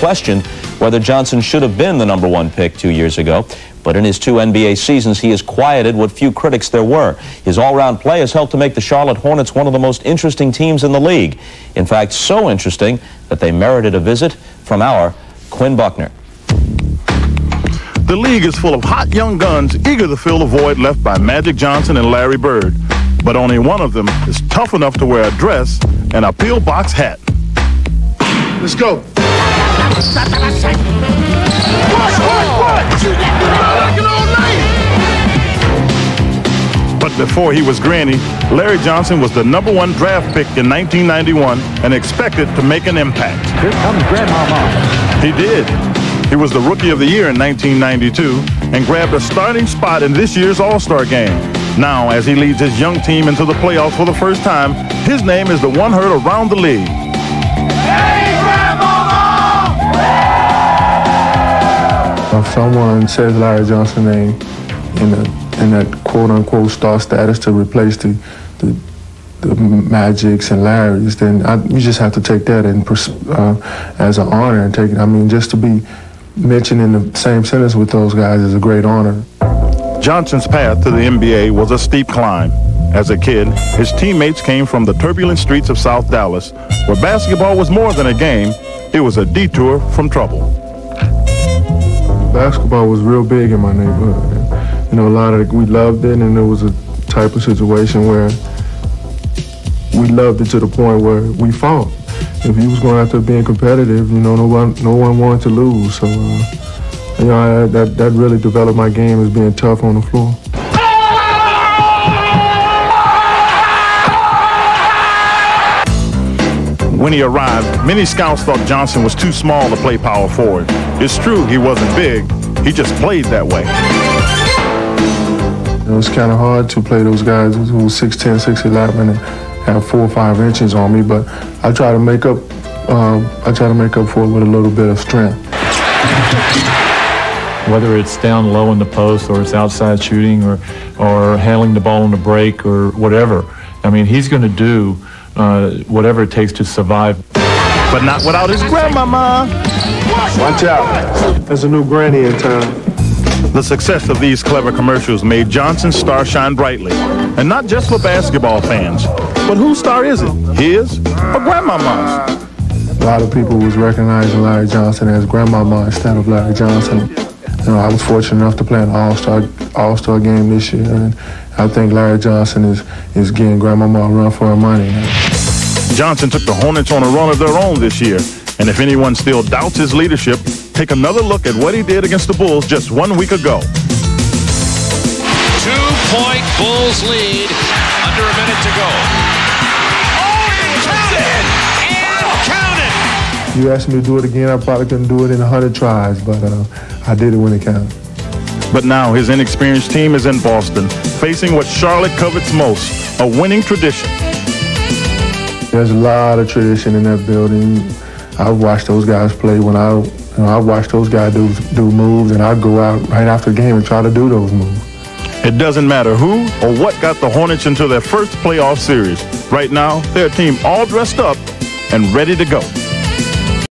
questioned whether Johnson should have been the #1 pick 2 years ago. But in his 2 NBA seasons, he has quieted what few critics there were. His all-round play has helped to make the Charlotte Hornets one of the most interesting teams in the league. In fact, so interesting that they merited a visit from our Quinn Buckner. The league is full of hot young guns eager to fill the void left by Magic Johnson and Larry Bird. But only one of them is tough enough to wear a dress and a pillbox hat. Let's go. But before he was Granny, Larry Johnson was the #1 draft pick in 1991 and expected to make an impact. Here comes Grandmama. He did. He was the Rookie of the Year in 1992 and grabbed a starting spot in this year's All-Star game. Now, as he leads his young team into the playoffs for the first time, his name is the one heard around the league. Hey, Grandmama! If someone says Larry Johnson's name in that quote-unquote star status to replace the Magics and Larrys, then you just have to take that as an honor and take it. I mean, just to be mentioned in the same sentence with those guys is a great honor. Johnson's path to the NBA was a steep climb. As a kid, his teammates came from the turbulent streets of South Dallas, where basketball was more than a game, it was a detour from trouble. Basketball was real big in my neighborhood. You know, we loved it, and it was a type of situation where we loved it to the point where we fought. If you was going after being competitive, you know, no one wanted to lose. So, you know, that really developed my game as being tough on the floor. When he arrived, many scouts thought Johnson was too small to play power forward. It's true he wasn't big, he just played that way. It was kind of hard to play those guys who were 6'10", 6'11", and have 4 or 5 inches on me, but I try to make up for it with a little bit of strength. Whether it's down low in the post or it's outside shooting or handling the ball on the break or whatever, I mean, he's going to do whatever it takes to survive. But not without his grandmama. Watch out. There's a new granny in town. The success of these clever commercials made Johnson's star shine brightly. And not just for basketball fans. But whose star is it? His or Grandmama's? A lot of people was recognizing Larry Johnson as Grandmama instead of Larry Johnson. You know, I was fortunate enough to play in the All-Star game this year, and I think Larry Johnson is getting Grandmama a run for her money. Johnson took the Hornets on a run of their own this year, and if anyone still doubts his leadership, take another look at what he did against the Bulls just 1 week ago. 2-point Bulls lead, under a minute to go. Oh, and counted! You asked me to do it again, I probably couldn't do it in 100 tries, but I did it when it counted. But now his inexperienced team is in Boston, facing what Charlotte covets most, a winning tradition. There's a lot of tradition in that building. I watched those guys play when I watched those guys do moves, and I'd go out right after the game and try to do those moves. It doesn't matter who or what got the Hornets into their first playoff series. Right now, they're a team all dressed up and ready to go.